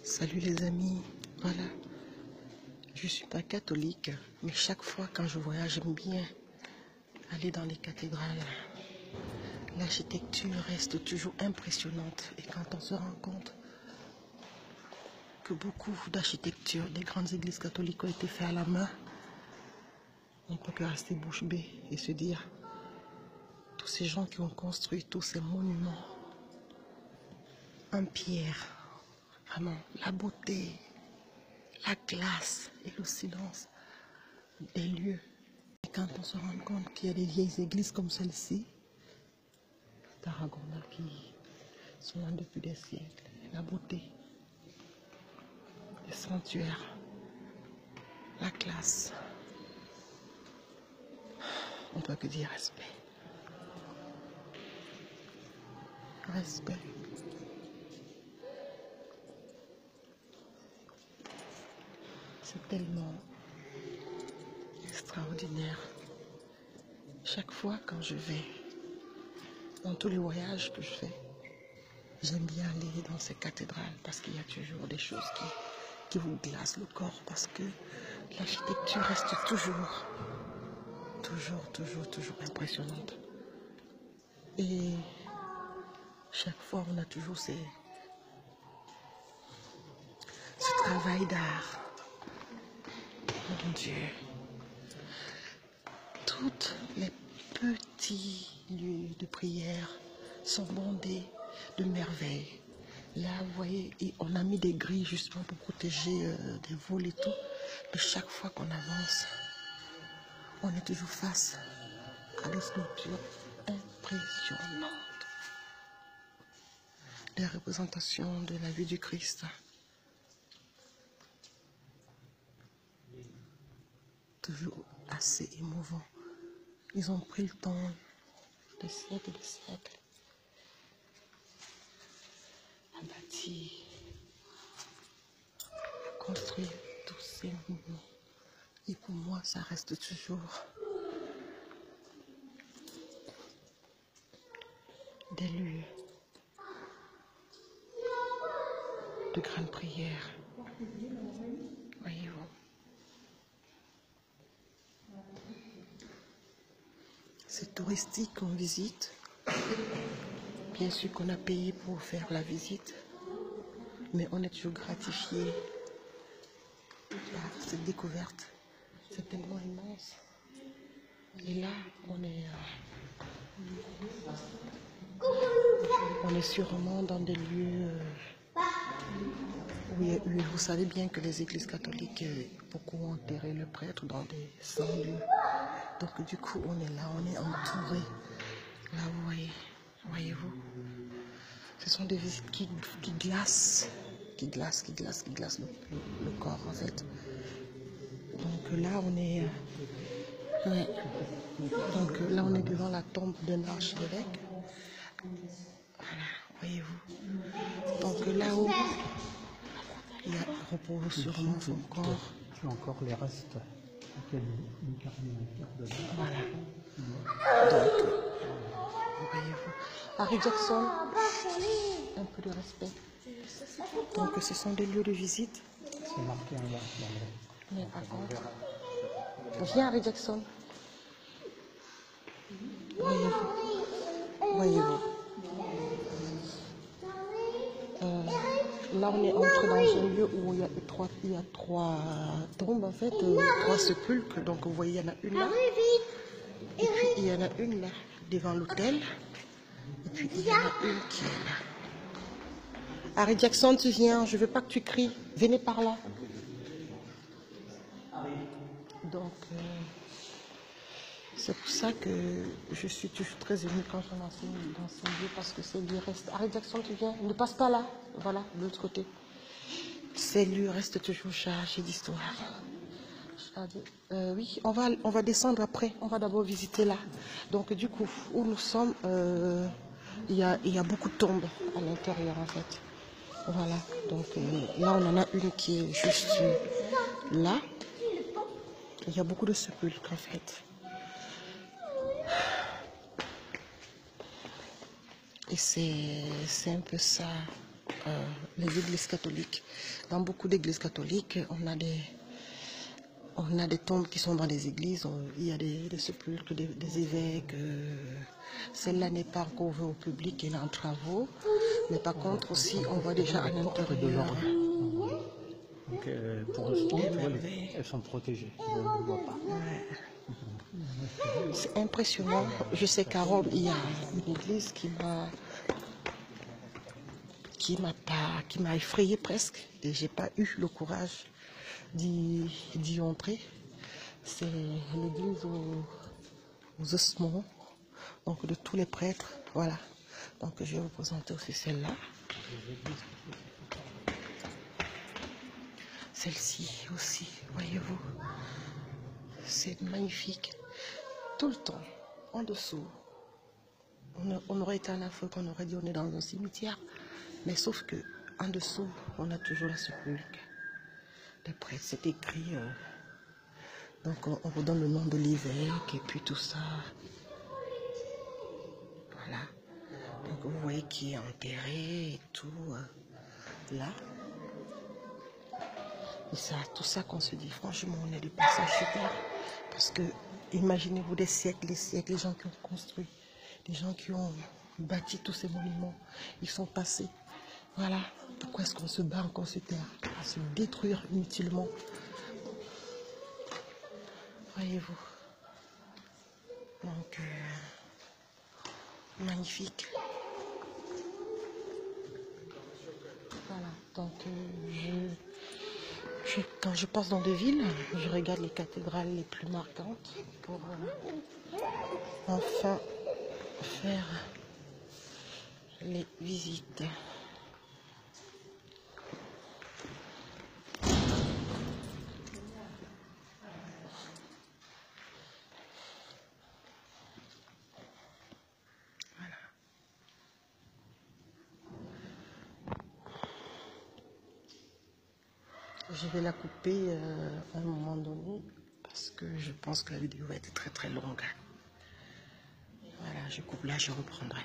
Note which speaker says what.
Speaker 1: Salut les amis, voilà, je suis pas catholique, mais chaque fois quand je voyage, j'aime bien aller dans les cathédrales. L'architecture reste toujours impressionnante et quand on se rend compte que beaucoup d'architecture des grandes églises catholiques ont été faites à la main, on ne peut que rester bouche bée et se dire, tous ces gens qui ont construit tous ces monuments en pierre, vraiment la beauté, la classe et le silence des lieux. Et quand on se rend compte qu'il y a des vieilles églises comme celle-ci, Tarragona, qui sont là depuis des siècles, la beauté, les sanctuaires, la classe, on ne peut que dire respect. Respect. C'est tellement extraordinaire. Chaque fois quand je vais, dans tous les voyages que je fais, j'aime bien aller dans ces cathédrales parce qu'il y a toujours des choses qui vous glacent le corps parce que l'architecture reste toujours impressionnante. Et chaque fois, on a toujours ce travail d'art. Mon Dieu. Tous les petits lieux de prière sont bondés de merveilles. Là, vous voyez, on a mis des grilles justement pour protéger des vols et tout. Mais chaque fois qu'on avance, on est toujours face à des sculptures impressionnantes. Des représentations de la vie du Christ. Toujours assez émouvant. Ils ont pris le temps, des siècles et des siècles, à bâtir, à construire tous ces monuments. Et pour moi, ça reste toujours des lieux de grande prière. Voyez-vous. C'est touristique qu'on visite. Bien sûr qu'on a payé pour faire la visite, mais on est toujours gratifié par cette découverte. C'est tellement immense. Et là, on est sûrement dans des lieux où vous savez bien que les églises catholiques, beaucoup ont enterré le prêtre dans des saints lieux. Donc du coup, on est là, on est entouré. Là, vous voyez-vous, ce sont des visites qui glacent le corps en fait. Donc là, on est devant la tombe d'un archevêque. Voilà, voyez-vous. Donc là-haut, il repose sûrement son corps.
Speaker 2: Tu as encore les restes.
Speaker 1: Voilà. Donc, voyez-vous. Harry Jackson, un peu de respect. Donc ce sont des lieux de visite.
Speaker 2: C'est marqué en bas.
Speaker 1: Mais par contre, viens Harry Jackson. Voyez-vous. Là, on est entré dans un lieu où il y a trois tombes, en fait, trois sépulcres. Donc, vous voyez, il y en a une là. Et puis, il y en a une là, devant l'autel. Et puis, il y en a une qui est là. Harry Jackson, tu viens, je ne veux pas que tu cries. Venez par là. Donc, c'est pour ça que je suis toujours très émue quand je m'enseigne dans ce lieu, parce que ces lieux restent. Harry Jackson, tu viens, ne passe pas là. Voilà, de l'autre côté. Ces lieux restent toujours chargés d'histoire. Oui, on va descendre après. On va d'abord visiter là. Donc, du coup, où nous sommes, il y a beaucoup de tombes à l'intérieur, en fait. Voilà. Donc, là, on en a une qui est juste là. Il y a beaucoup de sépulcres, en fait. Et c'est un peu ça les églises catholiques. Dans beaucoup d'églises catholiques, on a des tombes qui sont dans les églises, il y a des sépulcres des évêques. Celle-là n'est pas encore ouverte au public, elle est en travaux. Mais par contre aussi, on voit déjà à l'intérieur.
Speaker 2: Donc, pour l'instant, tu vois, elles sont protégées. Je ne les vois pas.
Speaker 1: Ouais. C'est impressionnant. Je sais qu'à Rome, il y a une église qui m'a effrayé presque. Et j'ai pas eu le courage d'y entrer. C'est l'église aux ossements, donc de tous les prêtres. Voilà. Donc je vais vous présenter aussi celle-là. Celle-ci aussi, voyez-vous. C'est magnifique. Tout le temps, en dessous. On aurait été en Afrique, on aurait dit on est dans un cimetière. Mais sauf que en dessous, on a toujours la sépulcre. D'après, c'est écrit. Donc on vous donne le nom de l'évêque et puis tout ça. Voilà. Donc vous voyez qui est enterré et tout. Là. Et c'est à tout ça qu'on se dit, franchement, on est du passage sur terre. Parce que, imaginez-vous des siècles, les gens qui ont construit, les gens qui ont bâti tous ces monuments, ils sont passés. Voilà. Pourquoi est-ce qu'on se bat encore sur terre? À se détruire inutilement. Voyez-vous. Donc, magnifique. Voilà. Donc, quand je passe dans des villes, je regarde les cathédrales les plus marquantes pour enfin faire les visites. Voilà. Je vais la couper à un moment donné parce que je pense que la vidéo va être très très longue. Voilà, je coupe là, je reprendrai.